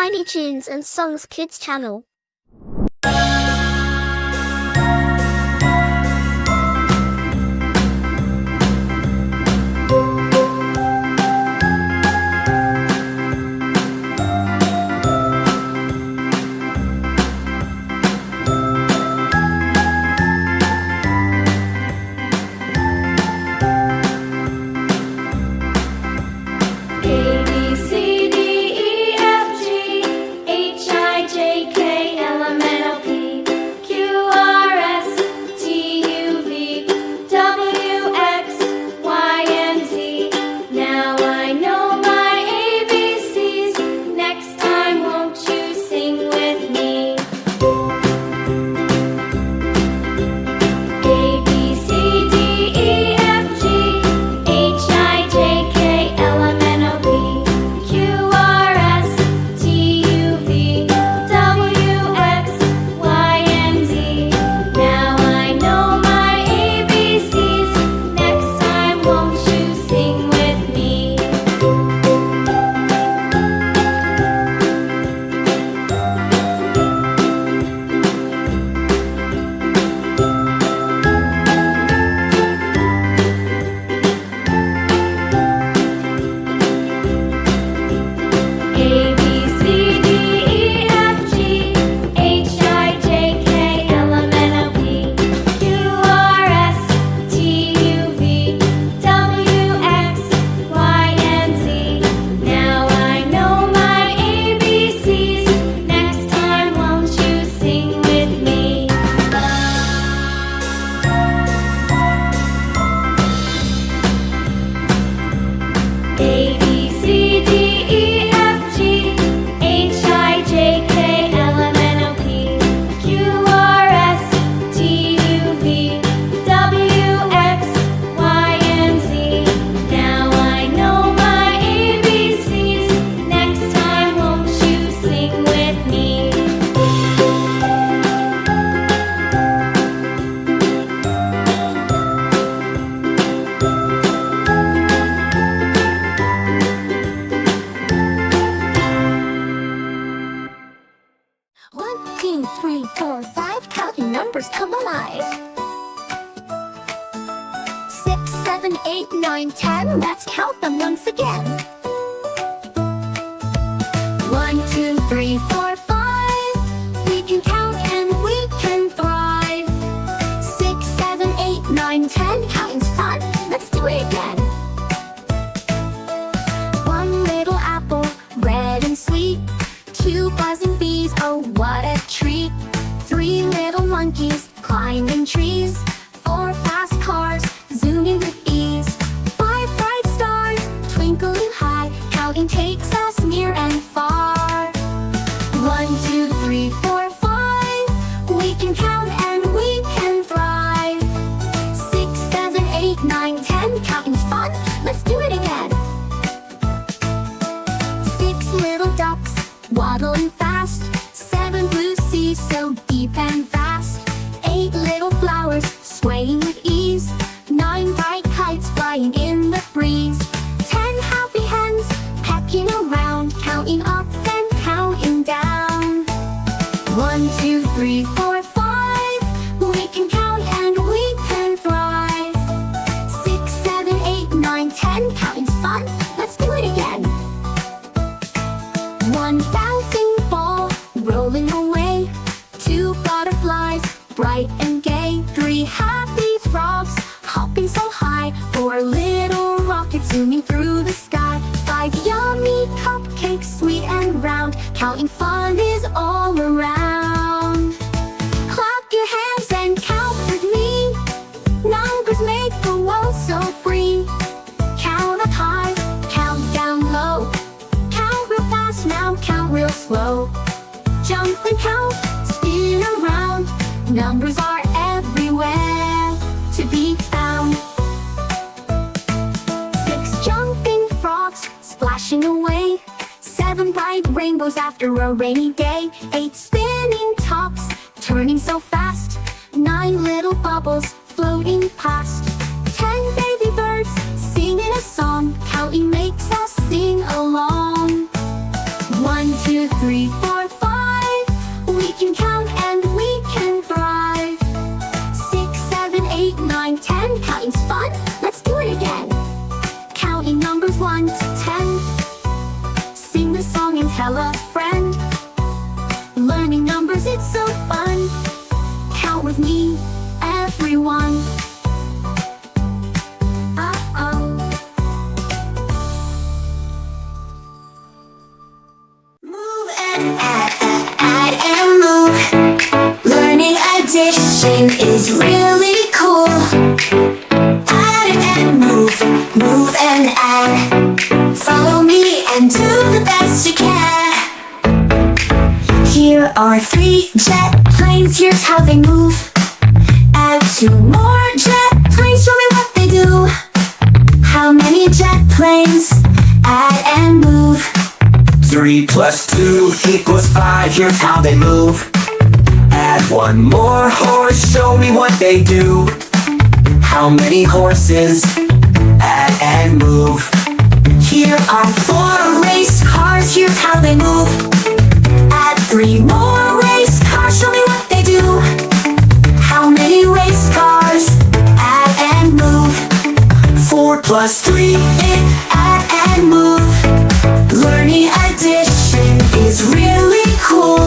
Tiny Tunes and Songs Kids channel. Numbers come alive. 6, 7, 8, 9, 10. Let's count them once again. 1, 2, 3, 4, 5. We can count and we can thrive. 6, 7, 8, 9, 10. Counting's fun. Let's do it again. 1 little apple, red and sweet. 2 buzzing bees, oh what a treat. 3 little monkeys climbing trees. 4 fast cars zooming with ease. 5 bright stars twinkling high. Counting takes us near and far. 1, 2, 3, 4, 5. We can count and we can thrive. 6, 7, 8, 9, 10. Counting's fun. Let's do it again. 6 little ducks waddling fast. 7 blue seas so deep and vast. 8 little flowers swaying with ease. 9 bright kites flying in the breeze. 10 happy hens pecking around, counting up and counting down. 1, 2, 3, 4, 5. We can count and we can thrive. 6, 7, 8, 9, 10. Counting's fun. Let's do it again. 1 bouncing ball rolling away. 2 butterflies bright and gay. 3 happy frogs hopping so high. 4 little rockets zooming through the sky. 5 yummy cupcakes sweet and round. Counting fun is all around. Clap your hands and count with me. Numbers make the world so free. Count up high, count down low. Count real fast now, count real slow. Jump and count, spin around. Numbers are everywhere to be found. 6 jumping frogs splashing away. 7 bright rainbows after a rainy day. 8 spinning tops turning so fast. 9 little bubbles floating past. 10 baby birds singing a song. Counting makes us sing along. 1, 2, 3, 4, 5. We can count and we can thrive. 6, 7, 8, 9, 10. Counting's fun. Let's do it again. Counting numbers 1 to 10. Sing the song and tell a friend. Learning numbers, it's so fun. Count with me, everyone. Move and add and move. Learning addition is really cool. Add and move and add. Follow me and do the best you can. Here are 3 jet planes, here's how they move. Add 2 more jet planes, show me what they do. How many jet planes? Add and move. 3 plus 2 equals 5, here's how they move. Add 1 more horse, show me what they do. How many horses? Add and move. Here are 4 race cars, here's how they move. Add 3 more race cars, show me what they do. How many race cars? Add and move. 4 plus 3, Add and move. Learning addition is really cool.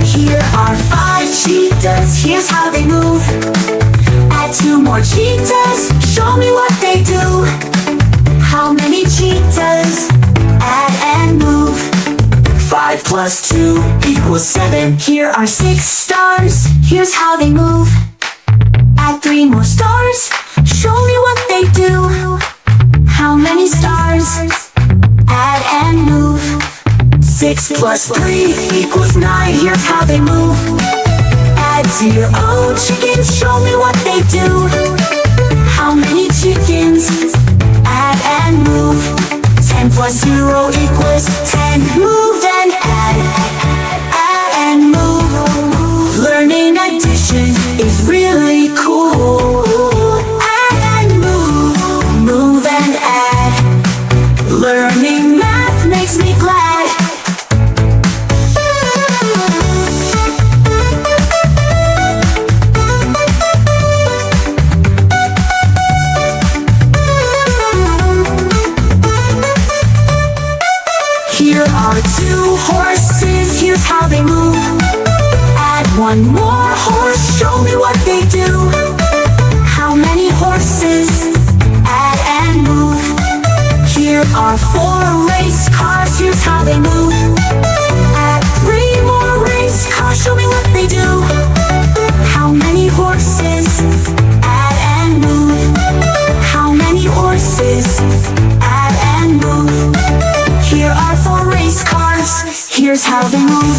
Here are 5 cheetahs, here's how they move. Add 2 more cheetahs, show me what they do. How many cheetahs? Add and move. 5 plus 2 equals 7. Here are 6 stars, here's how they move. Add 3 more stars, show me what they do. How many stars? Add and move. 6 plus 3 equals 9, here's how they move. Add 0 chickens, show me what they do. How many chickens? Add and move. 10 plus 0 equals 10. Move and add and move. Learning addition is really cool. Add and move and add. Learning math makes me glad. Here are 2 horses, here's how they move. Add 1 more horse, show me what they do. How many horses? Add and move. Here are 4 race cars, here's how they move. Add 3 more race cars, show me what they do. How many horses? Add and move. How many horses? Add and move. Here are 4 race cars, here's how they move.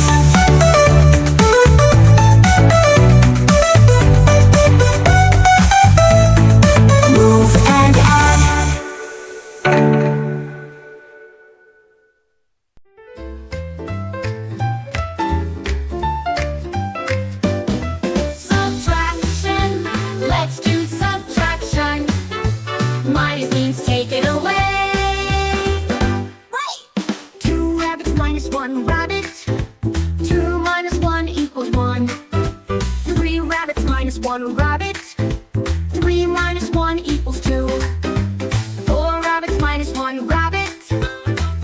Move and add. Subtraction, let's do subtraction. Minus means take it away. 1 rabbit. 2 minus 1 equals 1. 3 rabbits minus 1 rabbit. 3 minus 1 equals 2. 4 rabbits minus 1 rabbit.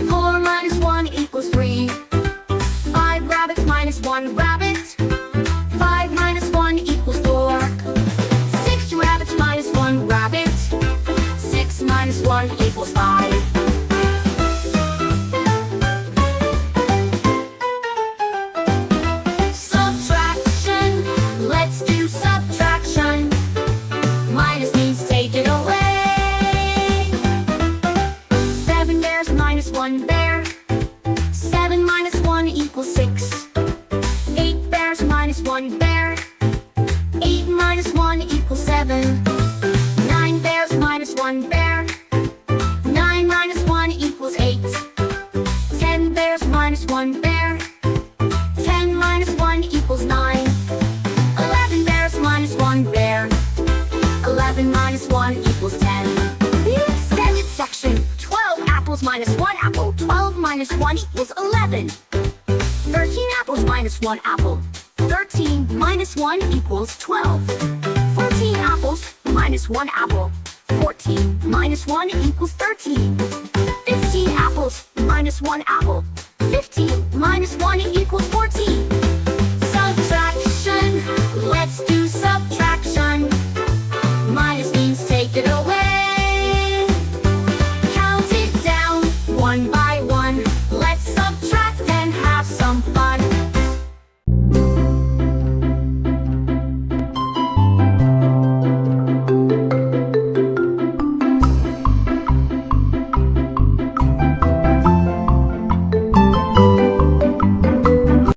4 minus 1 equals 3. 5 rabbits minus 1 rabbit. 5 minus 1 equals 4. 6 rabbits minus 1 rabbit. 6 minus 1 equals 5. One bear. 7 minus 1 equals 6. 8 bears minus 1 bear. 8 minus 1 equals 7. 9 bears minus 1 bear. 9 minus 1 equals 8. 10 bears minus 1 bear. 10 minus 1 equals 9. 11 bears minus 1 bear. 11 minus 1 equals 10. The extended section. 12 apples minus 1 apple. 12 minus 1 equals 11. 13 apples minus 1 apple. 13 minus 1 equals 12. 14 apples minus 1 apple. 14 minus 1 equals 13. 15 apples minus 1 apple. 15